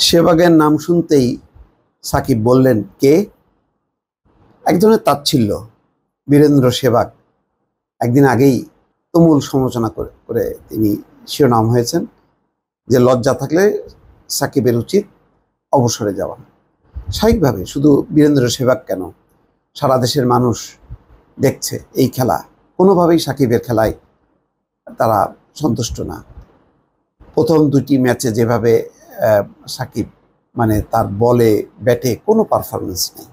সেহবাগের নাম শুনতেই সাকিব বললেন, কে? এক ধরনের তাচ্ছিল্য। বীরেন্দ্র সেহবাগ একদিন আগেই তুমুল সমালোচনা করে তিনি শিরোনাম হয়েছেন যে লজ্জা থাকলে সাকিবের উচিত অবসরে যাওয়া। স্বাভাবিকভাবে শুধু বীরেন্দ্র সেহবাগ কেন, সারা দেশের মানুষ দেখছে এই খেলা, কোনোভাবেই সাকিবের খেলায় তারা সন্তুষ্ট না। প্রথম দুটি ম্যাচে যেভাবে সাকিব তার বলে ব্যাটে কোনো পারফরমেন্স নেই।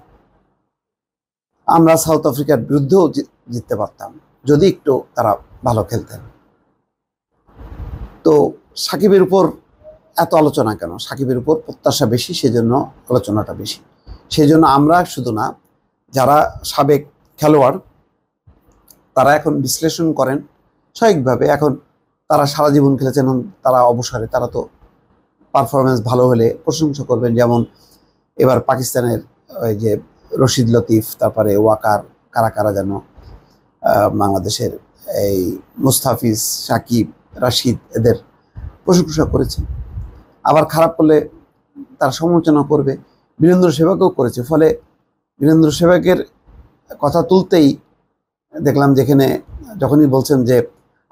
আমরা সাউথ আফ্রিকার বিরুদ্ধেও জিততে পারতাম যদি একটু তারা ভালো খেলতেন। তো সাকিবের উপর এত আলোচনা কেন? সাকিবের উপর প্রত্যাশা বেশি, সেজন্য আলোচনাটা বেশি। সেই জন্য আমরা শুধু না, যারা সাবেক খেলোয়াড় তারা এখন বিশ্লেষণ করেন স্বাভাবিকভাবে। এখন তারা সারা জীবন খেলেছেন, তারা অবসরে, তারা তো পারফরমেন্স ভালো হলে প্রশংসা করবেন। যেমন এবার পাকিস্তানের ওই যে রশিদ লতিফ, তারপরে ওয়াকার, কারা যেন বাংলাদেশের এই মুস্তাফিজ, সাকিব, রাশিদ এদের প্রশংসা করেছে। আবার খারাপ করলে তার সমালোচনা করবে। বীরেন্দ্র সেহবাগও করেছে। ফলে বীরেন্দ্র সেহবাগের কথা তুলতেই দেখলাম যেখানে যখনই বলছেন যে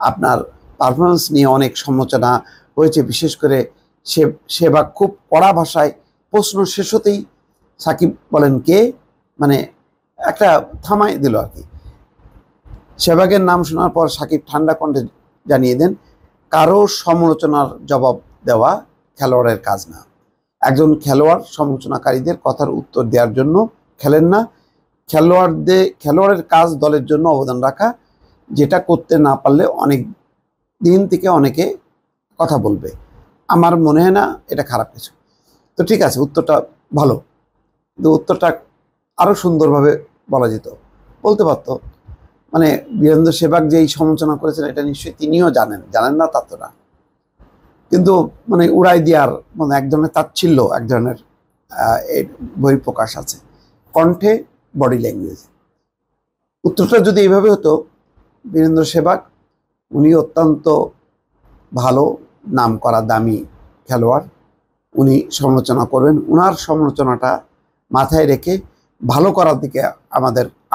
আপনার পারফরমেন্স নিয়ে অনেক সমালোচনা হয়েছে, বিশেষ করে সেহবাগ খুব কড়া ভাষায় প্রশ্ন শেষ হতেই সাকিব বলেন, কে? একটা থামাই দিল আর কি। সেহবাগের নাম শোনার পর সাকিব ঠান্ডা কণ্ঠে জানিয়ে দেন, কারো সমালোচনার জবাব দেওয়া খেলোয়াড়ের কাজ না। একজন খেলোয়াড় সমালোচনাকারীদের কথার উত্তর দেওয়ার জন্য খেলেন না। খেলোয়াড়ের কাজ দলের জন্য অবদান রাখা, যেটা করতে না পারলে অনেক দিন থেকে অনেকে কথা বলবে। আমার মনে হয় না এটা খারাপ কিছু। তো ঠিক আছে, উত্তরটা ভালো, কিন্তু উত্তরটা আরও সুন্দরভাবে বলা যেত, বলতে পারতো। বীরেন্দ্র সেহবাগ যে এই সমালোচনা করেছেন এটা নিশ্চয়ই তিনিও জানেন না তা তো না, কিন্তু উড়াই দেওয়ার এক ধরনের তাচ্ছিল্য, এক ধরনের বহিঃপ্রকাশ আছে কণ্ঠে, বডি ল্যাঙ্গুয়েজে। উত্তরটা যদি এইভাবে হতো, বীরেন্দ্র সেহবাগ উনি অত্যন্ত ভালো নাম করা দামি খেলোয়াড়, উনি সমালোচনা করবেন, ওনার সমালোচনাটা মাথায় রেখে ভালো করার দিকে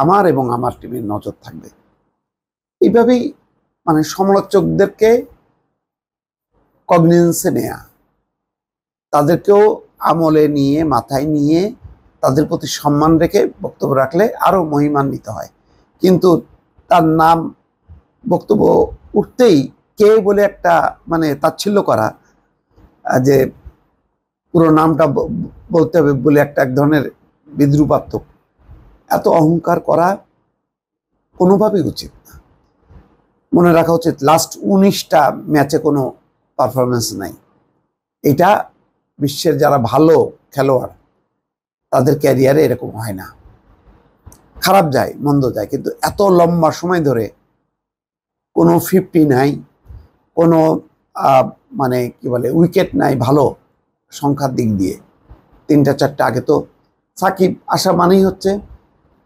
আমার এবং আমার টিমের নজর থাকবে। এইভাবেই সমালোচকদেরকে কগনিজেন্সে নেয়া, তাদেরকেও আমলে নিয়ে, মাথায় নিয়ে, তাদের প্রতি সম্মান রেখে বক্তব্য রাখলে আরও মহিমান্বিত হয়। কিন্তু তার নাম বক্তব্য উঠতেই কে বলে একটা তাচ্ছিল্য করা, যে পুরো নামটা বলতে হবে বলে এক ধরনের বিদ্রুপাত্মক, এত অহংকার করা কোনোভাবেই উচিত না। মনে রাখা উচিত লাস্ট 19টা ম্যাচে কোনো পারফরমেন্স নাই। এটা বিশ্বের যারা ভালো খেলোয়াড় তাদের ক্যারিয়ারে এরকম হয় না। খারাপ যায়, মন্দ যায়, কিন্তু এত লম্বা সময় ধরে কোনো 50 নাই, কোনো উইকেট নাই ভালো সংখ্যার দিক দিয়ে। 3টা-4টা, আগে তো সাকিব আসা মানেই হচ্ছে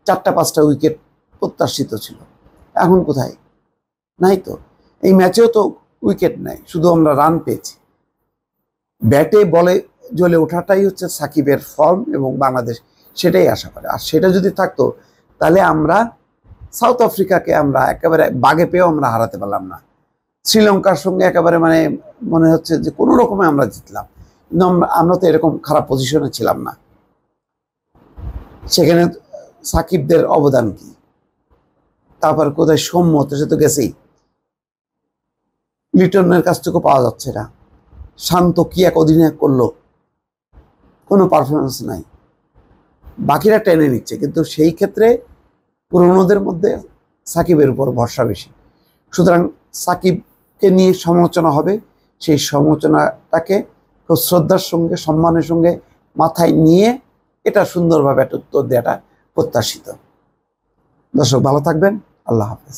4টা-5টা উইকেট প্রত্যাশিত ছিল। এখন কোথায়? নাই তো। এই ম্যাচেও তো উইকেট নাই, শুধু আমরা রান পেয়েছি। ব্যাটে বলে জ্বলে ওঠাটাই হচ্ছে সাকিবের ফর্ম, এবং বাংলাদেশ সেটাই আশা করে। আর সেটা যদি থাকতো তাহলে আমরা সাউথ আফ্রিকাকে আমরা একেবারে বাগে পেয়েও আমরা হারাতে পারলাম না। শ্রীলঙ্কার সঙ্গে একেবারে মনে হচ্ছে যে কোনো রকমে আমরা জিতলাম, কিন্তু আমরা তো এরকম খারাপ পজিশনে ছিলাম না। সেখানে সাকিবদের অবদান কি? তারপর কোথায় সৌম্য, সে তো গেছেই, লিটনের কাছ থেকে পাওয়া যাচ্ছে না। শান্ত কি এক অধিনায়ক করলো, কোনো পারফরমেন্স নাই, বাকিরা টেনে নিচ্ছে। কিন্তু সেই ক্ষেত্রে পুরনোদের মধ্যে সাকিবের উপর ভরসা বেশি। সুতরাং সাকিবকে নিয়ে সমালোচনা হবে, সেই সমালোচনাটাকে খুব শ্রদ্ধার সঙ্গে, সম্মানের সঙ্গে মাথায় নিয়ে এটা সুন্দরভাবে একটা উত্তর দেওয়াটা প্রত্যাশিত। দর্শক ভালো থাকবেন, আল্লাহ হাফেজ।